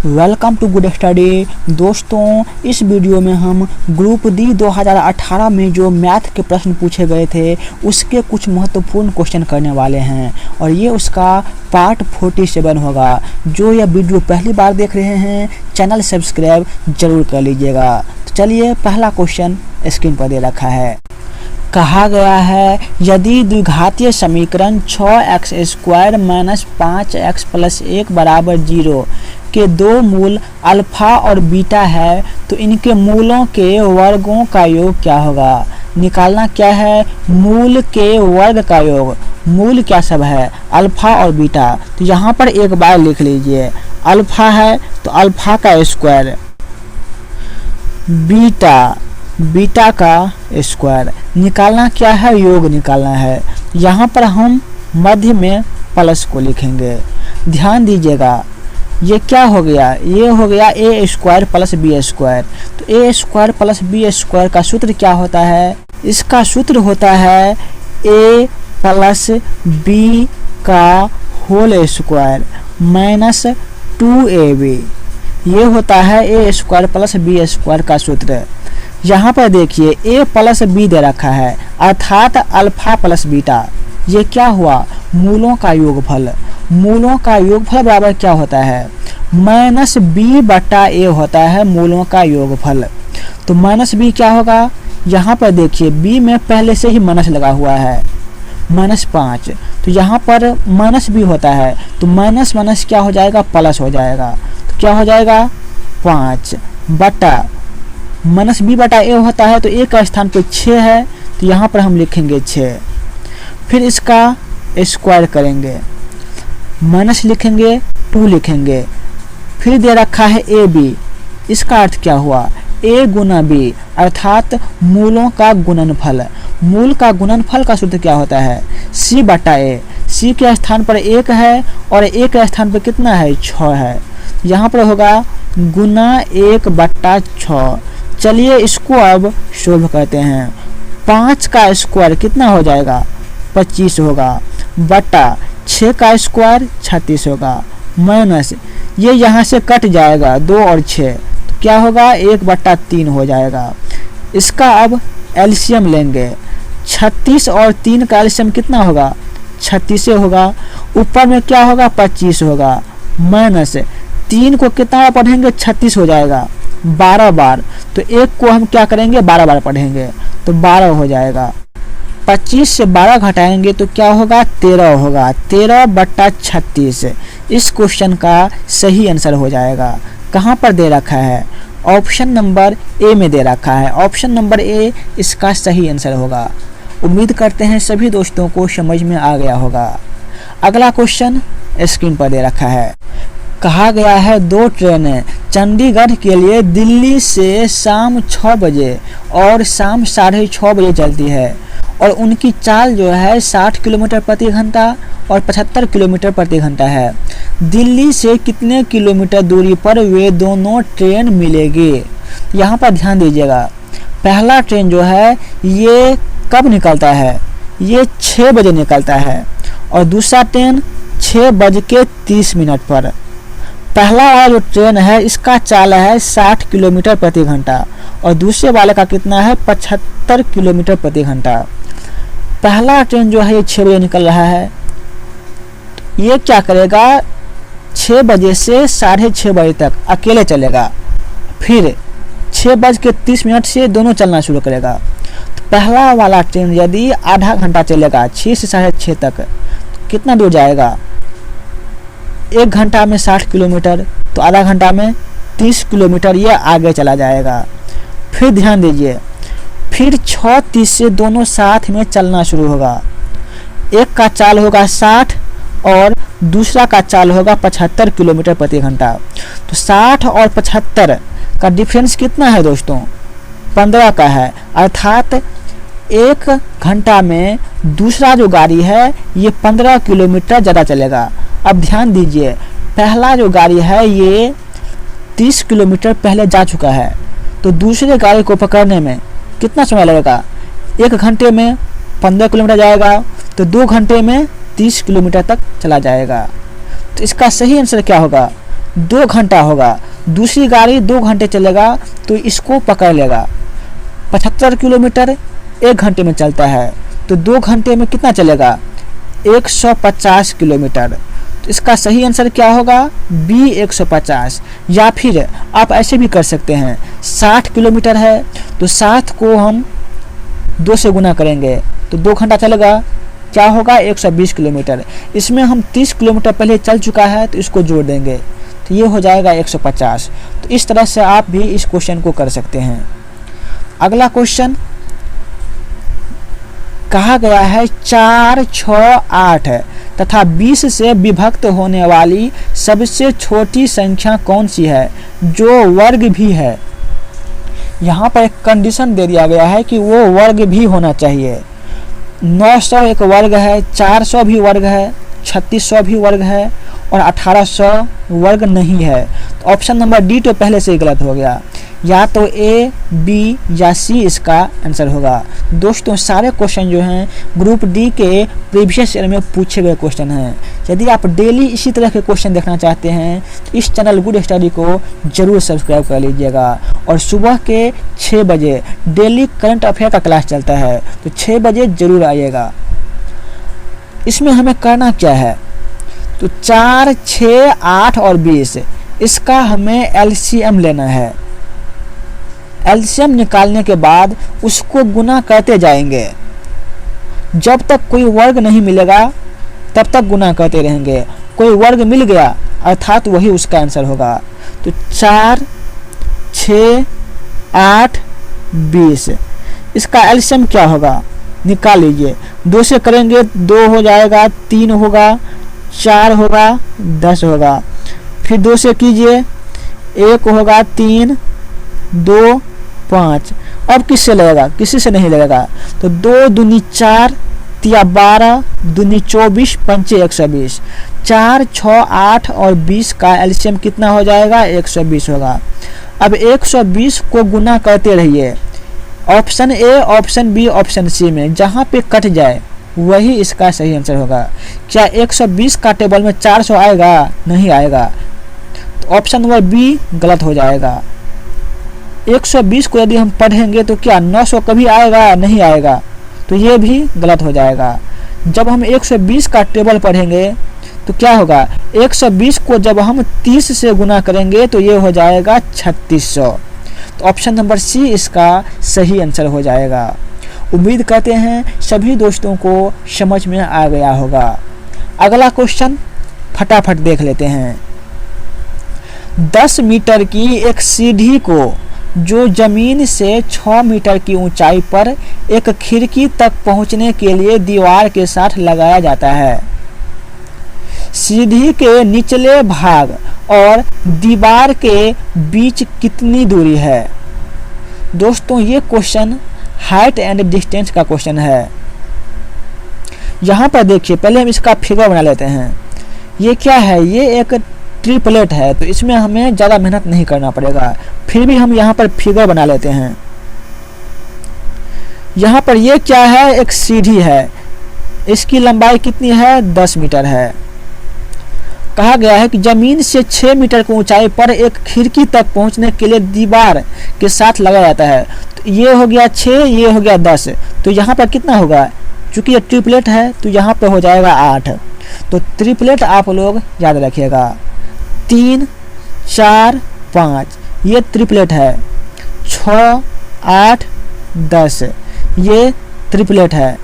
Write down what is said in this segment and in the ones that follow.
Welcome to good study. दोस्तों, इस video में हम ग्रुप डी 2018 में जो मैथ के प्रश्न पूछे गए थे उसके कुछ महत्वपूर्ण क्वेश्चन करने वाले हैं और ये उसका पार्ट 47 होगा। जो यह वीडियो पहली बार देख रहे हैं चैनल सब्सक्राइब जरूर कर लीजिएगा। तो चलिए, पहला क्वेश्चन स्क्रीन पर दे रखा है। कहा गया है यदि द्विघातीय समीकरण 6x² - 5x + 1 = 0 के दो मूल अल्फा और बीटा है तो इनके मूलों के वर्गों का योग क्या होगा। निकालना क्या है, मूल के वर्ग का योग। मूल क्या सब है, अल्फा और बीटा। तो यहाँ पर एक बार लिख लीजिए, अल्फा है तो अल्फा का स्क्वायर, बीटा का स्क्वायर। निकालना क्या है, योग निकालना है। यहाँ पर हम मध्य में प्लस को लिखेंगे। ध्यान दीजिएगा, ये क्या हो गया, ये हो गया a² + b²। तो a² + b² का सूत्र क्या होता है, इसका सूत्र होता है a + b का होल स्क्वायर माइनस 2ab। ये होता है a² + b² का सूत्र। यहाँ पर देखिए a + b दे रखा है अर्थात अल्फा + बीटा। ये क्या हुआ, मूलों का योगफल। मूलों का योगफल बराबर क्या होता है, -b/a होता है मूलों का योगफल। तो -b क्या होगा, यहाँ पर देखिए b में पहले से ही माइनस लगा हुआ है, -5। तो यहाँ पर -b होता है तो माइनस क्या हो जाएगा, प्लस हो जाएगा। तो क्या हो जाएगा, 5 बटा -b/a होता है तो a का स्थान पे 6 है तो यहाँ पर हम लिखेंगे 6। फिर इसका स्क्वायर करेंगे, माइनस लिखेंगे, 2 लिखेंगे। फिर दे रखा है ab। इसका अर्थ क्या हुआ, a × b अर्थात मूलों का गुणनफल। मूल का गुणनफल का सूत्र क्या होता है, c/a। c के स्थान पर 1 है और a के स्थान पर कितना है, 6 है। यहाँ पर होगा गुना 1/6। चलिए इसको अब सोल्व करते हैं। 5 का स्क्वायर कितना हो जाएगा, 25 होगा, बटा 6 का स्क्वायर 36 होगा, माइनस ये यहाँ से कट जाएगा 2 और 6 तो क्या होगा, 1/3 हो जाएगा। इसका अब एलसीएम लेंगे। 36 और 3 का एलसीएम कितना होगा, 36 होगा। ऊपर में क्या होगा, 25 होगा, माइनस 3 को कितना पढ़ेंगे, 36 हो जाएगा 12 बार। तो 1 को हम क्या करेंगे, 12 बार पढ़ेंगे तो 12 हो जाएगा। 25 से 12 घटाएंगे तो क्या होगा, 13 होगा। 13/36 इस क्वेश्चन का सही आंसर हो जाएगा। कहाँ पर दे रखा है, ऑप्शन नंबर ए में दे रखा है। ऑप्शन नंबर ए इसका सही आंसर होगा। उम्मीद करते हैं सभी दोस्तों को समझ में आ गया होगा। अगला क्वेश्चन स्क्रीन पर दे रखा है। कहा गया है 2 ट्रेनें चंडीगढ़ के लिए दिल्ली से शाम 6 बजे और शाम 6:30 बजे चलती है और उनकी चाल जो है 60 किलोमीटर प्रति घंटा और 75 किलोमीटर प्रति घंटा है। दिल्ली से कितने किलोमीटर दूरी पर वे दोनों ट्रेन मिलेगी। यहाँ पर ध्यान दीजिएगा, पहला ट्रेन जो है ये कब निकलता है, ये 6 बजे निकलता है और दूसरा ट्रेन 6:30 पर। पहला वाला जो ट्रेन है इसका चाल है 60 किलोमीटर प्रति घंटा और दूसरे वाले का कितना है, 75 किलोमीटर प्रति घंटा। पहला ट्रेन जो है ये 6 बजे निकल रहा है, ये क्या करेगा, 6 बजे से 6:30 बजे तक अकेले चलेगा। फिर 6:30 से दोनों चलना शुरू करेगा। तो पहला वाला ट्रेन यदि आधा घंटा चलेगा 6 से 6:30 तक, कितना दूर जाएगा, 1 घंटा में 60 किलोमीटर तो आधा घंटा में 30 किलोमीटर ये आगे चला जाएगा। फिर ध्यान दीजिए, फिर 6:30 से दोनों साथ में चलना शुरू होगा। एक का चाल होगा 60 और दूसरा का चाल होगा 75 किलोमीटर प्रति घंटा। तो 60 और 75 का डिफरेंस कितना है दोस्तों, 15 का है। अर्थात 1 घंटा में दूसरा जो गाड़ी है ये 15 किलोमीटर ज़्यादा चलेगा। अब ध्यान दीजिए, पहला जो गाड़ी है ये 30 किलोमीटर पहले जा चुका है तो दूसरे गाड़ी को पकड़ने में कितना समय लगेगा, 1 घंटे में 15 किलोमीटर जाएगा तो 2 घंटे में 30 किलोमीटर तक चला जाएगा। तो इसका सही आंसर क्या होगा, 2 घंटा होगा, दूसरी गाड़ी 2 घंटे चलेगा तो इसको पकड़ लेगा। 75 किलोमीटर 1 घंटे में चलता है, तो 2 घंटे में कितना चलेगा? 150 किलोमीटर। तो इसका सही आंसर क्या होगा? बी 150। या फिर आप ऐसे भी कर सकते हैं, 60 किलोमीटर है तो 60 को हम 2 से गुना करेंगे तो 2 घंटा चलेगा, क्या होगा? 120 किलोमीटर। इसमें हम 30 किलोमीटर पहले चल चुका है तो इसको जोड़ देंगे तो ये हो जाएगा 150। तो इस तरह से आप भी इस क्वेश्चन को कर सकते हैं। अगला क्वेश्चन कहा गया है 4, 6, 8 तथा 20 से विभक्त होने वाली सबसे छोटी संख्या कौन सी है जो वर्ग भी है। यहाँ पर एक कंडीशन दे दिया गया है कि वो वर्ग भी होना चाहिए। 900 एक वर्ग है, 400 भी वर्ग है, 3600 भी वर्ग है और 1800 वर्ग नहीं है। तो ऑप्शन नंबर डी तो पहले से ही गलत हो गया, या तो ए, बी या सी इसका आंसर होगा। दोस्तों सारे क्वेश्चन जो हैं ग्रुप डी के प्रीवियस ईयर में पूछे गए क्वेश्चन हैं। यदि आप डेली इसी तरह के क्वेश्चन देखना चाहते हैं तो इस चैनल गुड स्टडी को जरूर सब्सक्राइब कर लीजिएगा। और सुबह के 6 बजे डेली करंट अफेयर का क्लास चलता है तो 6 बजे जरूर आइएगा। इसमें हमें करना क्या है? तो 4, 6, 8 और 20 इसका हमें एलसीएम लेना है। एलसीएम निकालने के बाद उसको गुना करते जाएंगे। जब तक कोई वर्ग नहीं मिलेगा तब तक गुना करते रहेंगे। कोई वर्ग मिल गया अर्थात वही उसका आंसर होगा। तो 4, 6, 8, 20 इसका एलसीएम क्या होगा? निकाल लीजिए। 2 से करेंगे 2 हो जाएगा, 3 होगा, 4 होगा, 10 होगा। फिर 2 से कीजिए, 1 होगा, 3, 2, 5। अब किससे लगेगा? किसी से नहीं लगेगा। तो 2 दूनी 4, 3 12, दूनी 24, 5 120। 4, 6, 8 और 20 का एलसीएम कितना हो जाएगा? 120 होगा। अब 120 को गुना करते रहिए। Option A, option B, option C में जहाँ पे कट जाए वही इसका सही आंसर होगा। क्या 120 का टेबल में 400 आएगा? नहीं आएगा, तो ऑप्शन नंबर बी गलत हो जाएगा। 120 को यदि हम पढ़ेंगे तो क्या 900 कभी आएगा? नहीं आएगा, तो ये भी गलत हो जाएगा। जब हम 120 का टेबल पढ़ेंगे तो क्या होगा? 120 को जब हम 30 से गुना करेंगे तो ये हो जाएगा 3600। तो ऑप्शन नंबर सी इसका सही आंसर हो जाएगा। उम्मीद करते हैं सभी दोस्तों को समझ में आ गया होगा। अगला क्वेश्चन फटाफट देख लेते हैं। 10 मीटर की एक सीढ़ी को जो जमीन से 6 मीटर की ऊंचाई पर एक खिड़की तक पहुंचने के लिए दीवार के साथ लगाया जाता है। सीढ़ी के निचले भाग और दीवार के बीच कितनी दूरी है? दोस्तों ये क्वेश्चन हाइट एंड डिस्टेंस का क्वेश्चन है। यहाँ पर देखिए, पहले हम इसका फिगर बना लेते हैं। ये क्या है? ये एक ट्रिपलेट है, तो इसमें हमें ज़्यादा मेहनत नहीं करना पड़ेगा। फिर भी हम यहाँ पर फिगर बना लेते हैं। यहाँ पर ये क्या है? एक सीढ़ी है। इसकी लंबाई कितनी है? 10 मीटर है। कहा गया है कि जमीन से 6 मीटर की ऊंचाई पर एक खिड़की तक पहुंचने के लिए दीवार के साथ लगाया जाता है। तो ये हो गया 6, ये हो गया 10। तो यहाँ पर कितना होगा? चूंकि ये ट्रिपलेट है तो यहाँ पर हो जाएगा 8। तो ट्रिपलेट आप लोग याद रखिएगा। 3, 4, 5 ये ट्रिपलेट है। 6, 8, 10 ये ट्रिपलेट है।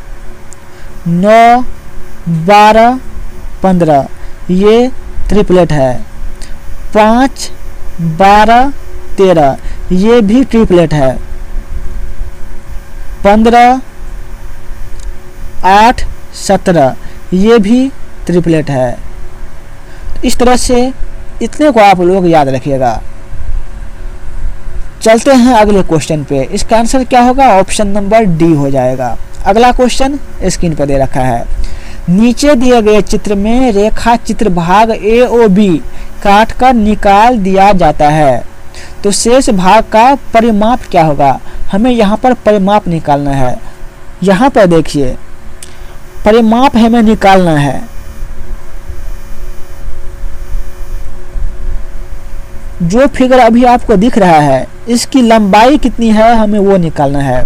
9, 12, 15 ये ट्रिपलेट है। 5, 12, 13 ये भी ट्रिपलेट है। 15, 8, 17 ये भी ट्रिपलेट है। इस तरह से इतने को आप लोग याद रखिएगा। चलते हैं अगले क्वेश्चन पे। इसका आंसर क्या होगा? ऑप्शन नंबर डी हो जाएगा। अगला क्वेश्चन स्क्रीन पर दे रखा है। नीचे दिए गए चित्र में रेखा चित्र भाग ए ओ बी काट कर निकाल दिया जाता है, तो शेष भाग का परिमाप क्या होगा? हमें यहाँ पर परिमाप निकालना है। यहाँ पर देखिए, परिमाप हमें निकालना है। जो फिगर अभी आपको दिख रहा है इसकी लंबाई कितनी है हमें वो निकालना है।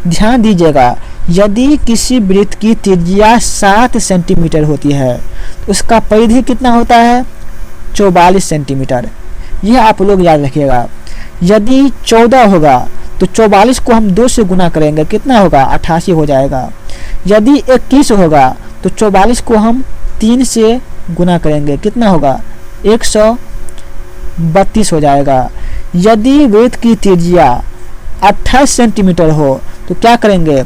ध्यान दीजिएगा, यदि किसी वृत्त की त्रिज्या 7 सेंटीमीटर होती है तो उसका परिधि कितना होता है 44 सेंटीमीटर। यह आप लोग याद रखिएगा। यदि 14 होगा तो 44 को हम 2 से गुना करेंगे, कितना होगा 88 हो जाएगा। यदि 21 होगा तो 44 को हम 3 से गुना करेंगे, कितना होगा 132 हो जाएगा। यदि वृत्त की त्रिज्या 28 सेंटीमीटर हो तो क्या करेंगे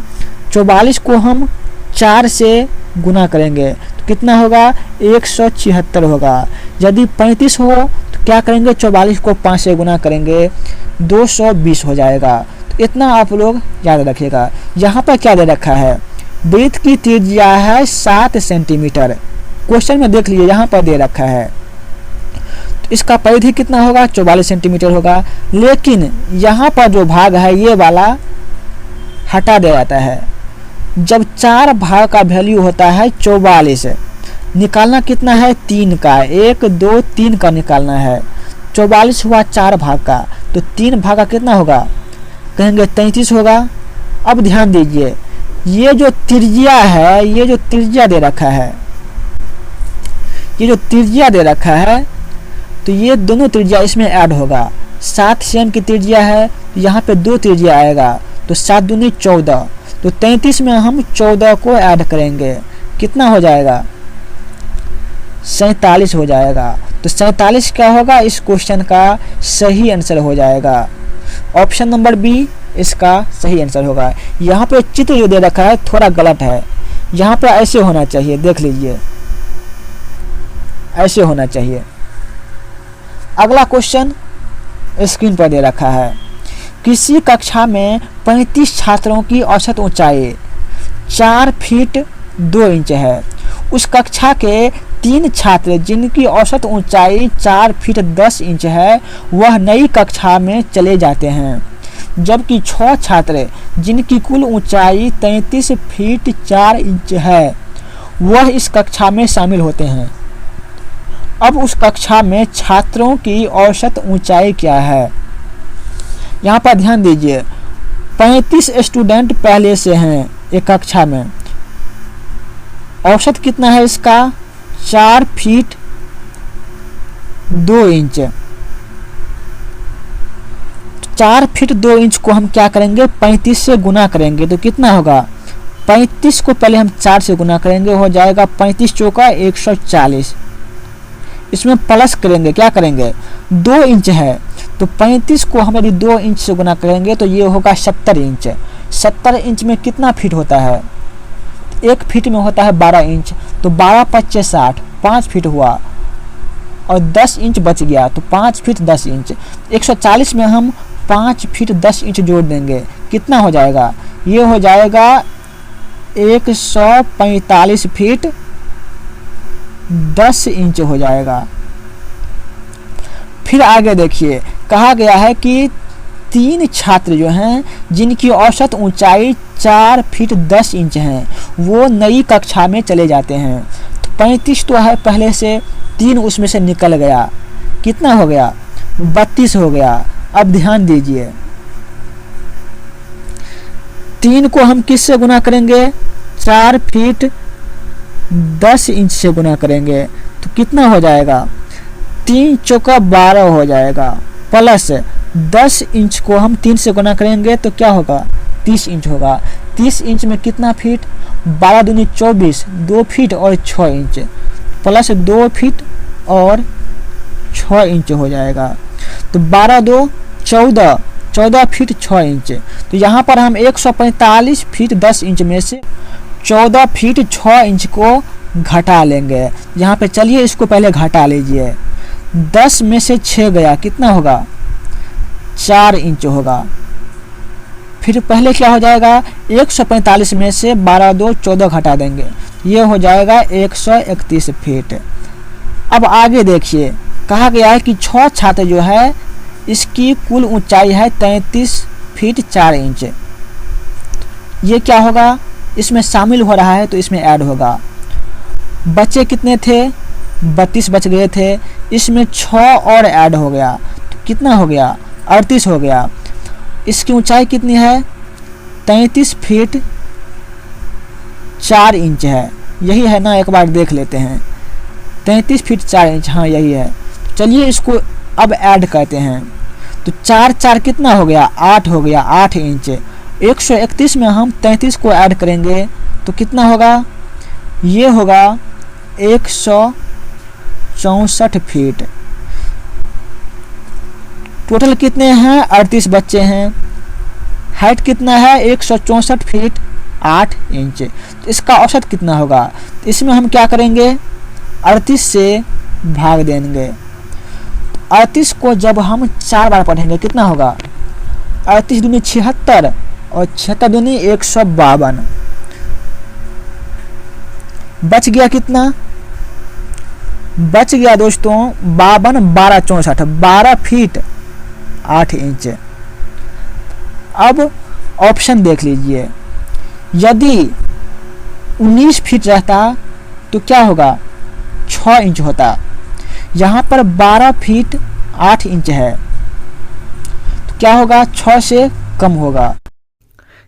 44 को हम 4 से गुना करेंगे तो कितना होगा 176 होगा। यदि 35 हो तो क्या करेंगे 44 को 5 से गुना करेंगे 220 हो जाएगा। तो इतना आप लोग याद रखिएगा। यहाँ पर क्या दे रखा है, वृत्त की त्रिज्या है 7 सेंटीमीटर। क्वेश्चन में देख लीजिए यहाँ पर दे रखा है, तो इसका परिधि कितना होगा 44 सेंटीमीटर होगा। लेकिन यहाँ पर जो भाग है ये वाला हटा दिया जाता है। जब 4 भाग का वैल्यू होता है 44, निकालना कितना है 3 का, 1 2 3 का निकालना है। 44 हुआ 4 भाग का, तो 3 भाग का कितना होगा कहेंगे 33 होगा। अब ध्यान दीजिए, ये जो त्रिज्या है, ये जो त्रिज्या दे रखा है, ये जो त्रिज्या दे रखा है, तो ये दोनों त्रिज्या इसमें ऐड होगा। 7 सेम की त्रिज्या है, तो यहाँ पे 2 त्रिज्या आएगा, तो 7 दूनी 14, तो 33 में हम 14 को ऐड करेंगे, कितना हो जाएगा 47 हो जाएगा। तो 47 क्या होगा इस क्वेश्चन का सही आंसर हो जाएगा। ऑप्शन नंबर बी इसका सही आंसर होगा। यहाँ पे चित्र जो दे रखा है थोड़ा गलत है, यहाँ पे ऐसे होना चाहिए, देख लीजिए ऐसे होना चाहिए। अगला क्वेश्चन स्क्रीन पर दे रखा है, किसी कक्षा में 35 छात्रों की औसत ऊंचाई 4 फीट 2 इंच है। उस कक्षा के 3 छात्र जिनकी औसत ऊंचाई 4 फीट 10 इंच है वह नई कक्षा में चले जाते हैं, जबकि 6 छात्र जिनकी कुल ऊंचाई 33 फीट 4 इंच है वह इस कक्षा में शामिल होते हैं। अब उस कक्षा में छात्रों की औसत ऊंचाई क्या है। यहाँ पर ध्यान दीजिए, 35 स्टूडेंट पहले से हैं एक कक्षा में, औसत कितना है इसका 4 फीट 2 इंच। 4 फीट 2 इंच को हम क्या करेंगे 35 से गुना करेंगे, तो कितना होगा 35 को पहले हम 4 से गुना करेंगे, हो जाएगा 35 चौका 140। इसमें प्लस करेंगे, क्या करेंगे 2 इंच है, तो 35 को हम यदि 2 इंच से गुना करेंगे तो ये होगा 70 इंच। 70 इंच में कितना फीट होता है, 1 फीट में होता है 12 इंच, तो 12 25 60, 5 फीट हुआ और 10 इंच बच गया, तो 5 फीट 10 इंच। 140 में हम 5 फीट 10 इंच जोड़ देंगे, कितना हो जाएगा, ये हो जाएगा 145 फीट 10 इंच हो जाएगा। फिर आगे देखिए, कहा गया है कि 3 छात्र जो हैं जिनकी औसत ऊंचाई 4 फीट 10 इंच है वो नई कक्षा में चले जाते हैं। तो 35 तो है पहले से, 3 उसमें से निकल गया, कितना हो गया 32 हो गया। अब ध्यान दीजिए, 3 को हम किस से गुना करेंगे 4 फीट 10 इंच से गुना करेंगे, तो कितना हो जाएगा 3 चौका 12 हो जाएगा, प्लस 10 इंच को हम 3 से गुना करेंगे तो क्या होगा 30 इंच होगा। 30 इंच में कितना फीट 12 दूनी 24, 2 फीट और 6 इंच, प्लस 2 फीट और 6 इंच हो जाएगा। तो 12 2 14, 14 फीट 6 इंच। तो यहाँ पर हम 145 फीट 10 इंच में से 14 फीट 6 इंच को घटा लेंगे। यहाँ पे चलिए इसको पहले घटा लीजिए, 10 में से 6 गया, कितना होगा 4 इंच होगा। फिर पहले क्या हो जाएगा 145 में से 12 2 14 घटा देंगे, ये हो जाएगा 131 फीट। अब आगे देखिए, कहा गया है कि 6 छात्र जो है इसकी कुल ऊंचाई है 33 फीट 4 इंच। ये क्या होगा, इसमें शामिल हो रहा है तो इसमें ऐड होगा। बच्चे कितने थे 32 बच गए थे, इसमें 6 और ऐड हो गया तो कितना हो गया, 38 हो गया। इसकी ऊंचाई कितनी है, 33 फीट 4 इंच है, यही है ना, एक बार देख लेते हैं। 33 फीट 4 इंच, हाँ यही है। चलिए इसको अब ऐड करते हैं, तो 4 4 कितना हो गया, 8 हो गया, 8 इंच। 131 में हम 33 को ऐड करेंगे तो कितना होगा, ये होगा 164 फीट। टोटल कितने हैं, 38 बच्चे हैं। हाइट कितना है, 164 फीट 8 इंच। तो इसका औसत कितना होगा, तो इसमें हम क्या करेंगे, 38 से भाग देंगे। 38 को जब हम 4 बार पढ़ेंगे कितना होगा, 38 दूनी 76 और 76 दूनी 152। बच गया कितना, बच गया दोस्तों 52 12 64, 12 फीट 8 इंच। अब ऑप्शन देख लीजिए, यदि 19 फीट रहता तो क्या होगा, 6 इंच होता। यहाँ पर 12 फीट 8 इंच है तो क्या होगा, 6 से कम होगा।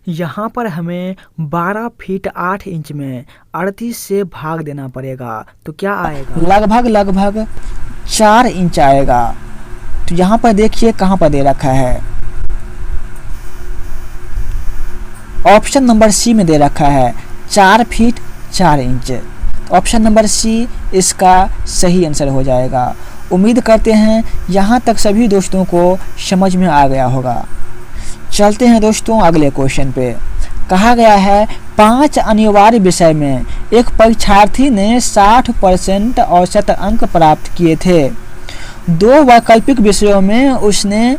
यहाँ पर हमें 12 फीट 8 इंच में 38 से भाग देना पड़ेगा तो क्या आएगा, लगभग 4 इंच आएगा। तो यहाँ पर देखिए कहाँ पर दे रखा है, ऑप्शन नंबर सी में दे रखा है 4 feet 4 inch. Option number C इसका सही आंसर हो जाएगा। उम्मीद करते हैं यहाँ तक सभी दोस्तों को समझ में आ गया होगा। चलते हैं दोस्तों अगले क्वेश्चन पे। कहा गया है 5 अनिवार्य विषय में एक परीक्षार्थी ने 60% औसत अंक प्राप्त किए थे। 2 वैकल्पिक विषयों में उसने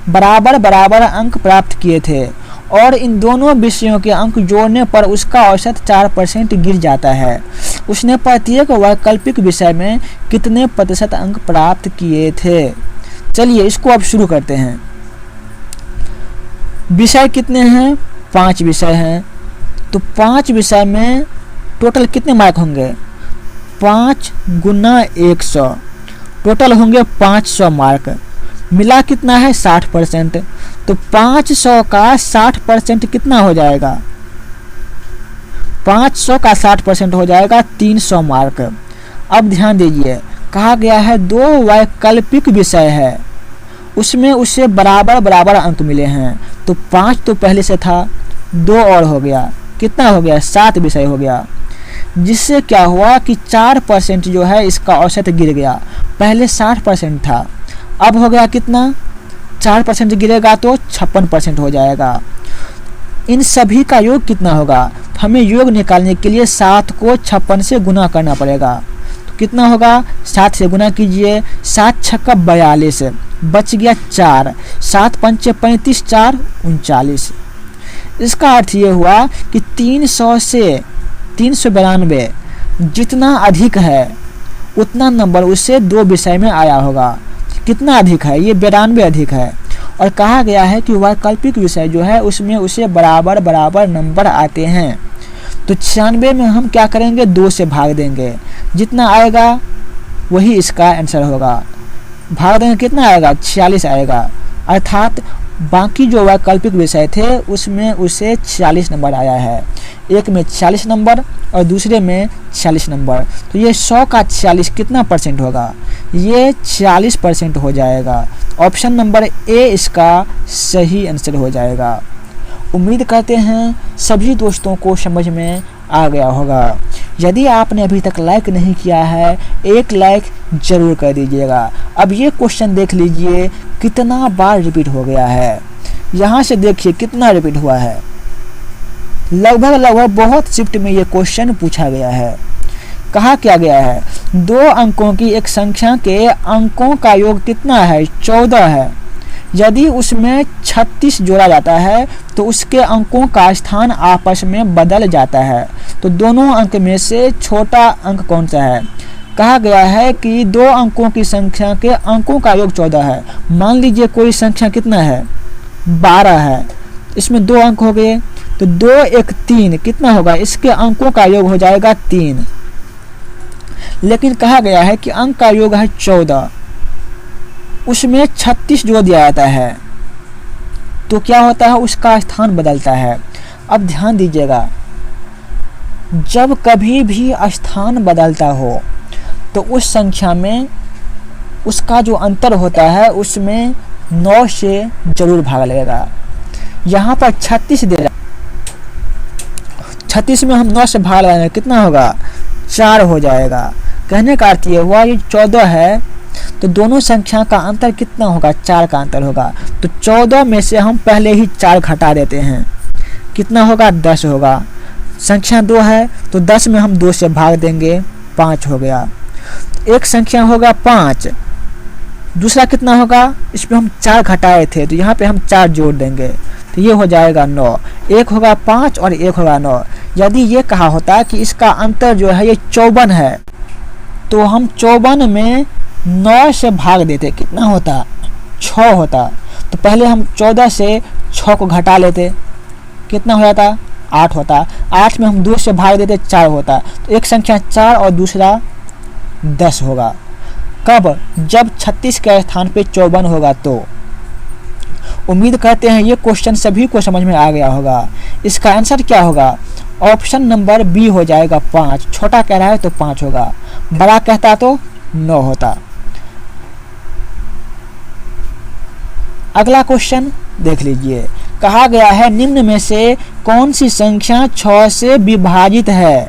बराबर अंक प्राप्त किए थे और इन दोनों विषयों के अंक जोड़ने पर उसका औसत 4% गिर जाता है। उसने प्रत्येक वैकल्पिक विषय में कितने प्रतिशत अंक प्राप्त किए थे। चलिए इसको अब शुरू करते हैं। विषय कितने हैं, 5 विषय हैं, तो 5 विषय में टोटल कितने मार्क होंगे, 5 गुना 100, टोटल होंगे 500 मार्क। मिला कितना है, 60%, तो 500 का 60% कितना हो जाएगा, 500 का 60% हो जाएगा 300 मार्क। अब ध्यान दीजिए, कहा गया है 2 वैकल्पिक विषय है, उसमें उसे बराबर अंक मिले हैं, तो 5 तो पहले से था, 2 और हो गया, कितना हो गया, 7 विषय हो गया। जिससे क्या हुआ कि 4% जो है इसका औसत गिर गया। पहले 60% था, अब हो गया कितना, 4% गिरेगा तो 56% हो जाएगा। इन सभी का योग कितना होगा, तो हमें योग निकालने के लिए 7 को 56 से गुना करना पड़ेगा। तो कितना होगा, 7 से गुना कीजिए, 7 छक्का 42, बच गया 4, 7 पंचे 35, 4 39। इसका अर्थ ये हुआ कि 300 से 392 जितना अधिक है उतना नंबर उससे 2 विषय में आया होगा। कितना अधिक है, ये 92 अधिक है। और कहा गया है कि वैकल्पिक विषय जो है उसमें उसे बराबर नंबर आते हैं। तो 96 में हम क्या करेंगे, 2 से भाग देंगे, जितना आएगा वही इसका आंसर होगा। भाग देंगे कितना आएगा, 46 आएगा। अर्थात बाकी जो वैकल्पिक विषय थे उसमें उसे 46 नंबर आया है, एक में 46 नंबर और दूसरे में 46 नंबर। तो ये 100 का 46 कितना परसेंट होगा, ये 40% हो जाएगा। ऑप्शन नंबर ए इसका सही आंसर हो जाएगा। उम्मीद करते हैं सभी दोस्तों को समझ में आ गया होगा। यदि आपने अभी तक लाइक नहीं किया है, एक लाइक जरूर कर दीजिएगा। अब ये क्वेश्चन देख लीजिए कितना बार रिपीट हो गया है। यहाँ से देखिए कितना रिपीट हुआ है, लगभग बहुत शिफ्ट में ये क्वेश्चन पूछा गया है। कहा क्या गया है, 2 अंकों की एक संख्या के अंकों का योग कितना है, 14 है। यदि उसमें 36 जोड़ा जाता है तो उसके अंकों का स्थान आपस में बदल जाता है। तो दोनों अंक में से छोटा अंक कौन सा है। कहा गया है कि 2 अंकों की संख्या के अंकों का योग 14 है। मान लीजिए कोई संख्या कितना है, 12 है, इसमें 2 अंक हो गए, तो 2 1 3 कितना होगा, इसके अंकों का योग हो जाएगा 3। लेकिन कहा गया है कि अंक का योग है 14, उसमें 36 जोड़ दिया जाता है, तो क्या होता है, उसका स्थान बदलता है। अब ध्यान दीजिएगा, जब कभी भी स्थान बदलता हो तो उस संख्या में उसका जो अंतर होता है उसमें 9 से जरूर भाग लगेगा। यहाँ पर 36 दे रहा, 36 में हम 9 से भाग लगाएंगे, कितना होगा, 4 हो जाएगा। कहने का अर्थ ये हुआ, ये 14 है तो दोनों संख्या का अंतर कितना होगा, 4 का अंतर होगा। तो 14 में से हम पहले ही 4 घटा देते हैं, कितना होगा, 10 होगा। संख्या 2 है तो 10 में हम 2 से भाग देंगे, 5 हो गया। एक संख्या होगा 5, दूसरा कितना होगा, इसमें हम 4 घटाए थे तो यहाँ पे हम 4 जोड़ देंगे, तो ये हो जाएगा 9। एक होगा 5 और एक होगा 9। यदि ये कहा होता कि इसका अंतर जो है ये 54 है, तो हम 54 में 9 से भाग देते, कितना होता, 6 होता। तो पहले हम 14 से 6 को घटा लेते, कितना हो जाता, 8 होता। 8 में हम 2 से भाग देते, 4 होता। तो एक संख्या 4 और दूसरा 10 होगा। कब, जब 36 के स्थान पे 54 होगा। तो उम्मीद करते हैं ये क्वेश्चन सभी को समझ में आ गया होगा। इसका आंसर क्या होगा, ऑप्शन नंबर बी हो जाएगा 5। छोटा कह रहा है तो 5 होगा, बड़ा कहता तो 9 होता। अगला क्वेश्चन देख लीजिए, कहा गया है निम्न में से कौन सी संख्या 6 से विभाजित है।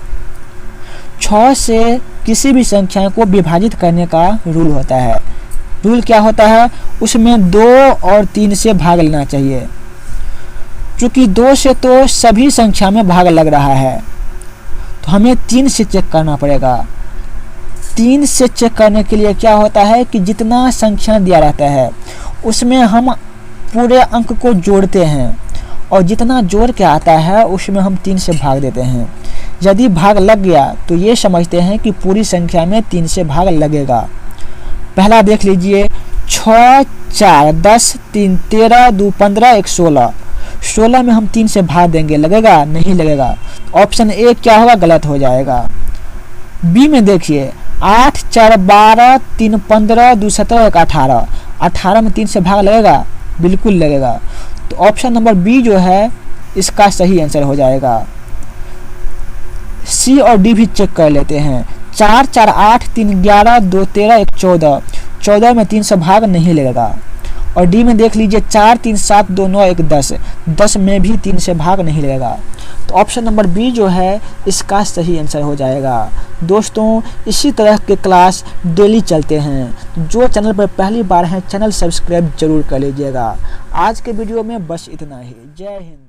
6 से किसी भी संख्या को विभाजित करने का रूल होता है। रूल क्या होता है, उसमें 2 और 3 से भाग लेना चाहिए। चूंकि 2 से तो सभी संख्या में भाग लग रहा है, तो हमें 3 से चेक करना पड़ेगा। 3 से चेक करने के लिए क्या होता है कि जितना संख्या दिया रहता है उसमें हम पूरे अंक को जोड़ते हैं, और जितना जोड़ के आता है उसमें हम 3 से भाग देते हैं। यदि भाग लग गया तो ये समझते हैं कि पूरी संख्या में 3 से भाग लगेगा। पहला देख लीजिए, 6 4 10 3 13 2 15 1 16। 16 में हम 3 से भाग देंगे, लगेगा, नहीं लगेगा। ऑप्शन ए क्या होगा, गलत हो जाएगा। बी में देखिए, 8 4 12 3 15 2 17 1 18। 18 में 3 से भाग लगेगा, बिल्कुल लगेगा। तो ऑप्शन नंबर बी जो है इसका सही आंसर हो जाएगा। सी और डी भी चेक कर लेते हैं। 4 4 8 3 11 2 13 1 14। 14 में 3 से भाग नहीं लगेगा। और डी में देख लीजिए, 4 3 7 2 9 1 10। 10 में भी 3 से भाग नहीं लगेगा। तो ऑप्शन नंबर बी जो है इसका सही आंसर हो जाएगा। दोस्तों, इसी तरह के क्लास डेली चलते हैं। जो चैनल पर पहली बार हैं, चैनल सब्सक्राइब जरूर कर लीजिएगा। आज के वीडियो में बस इतना ही। जय हिंद।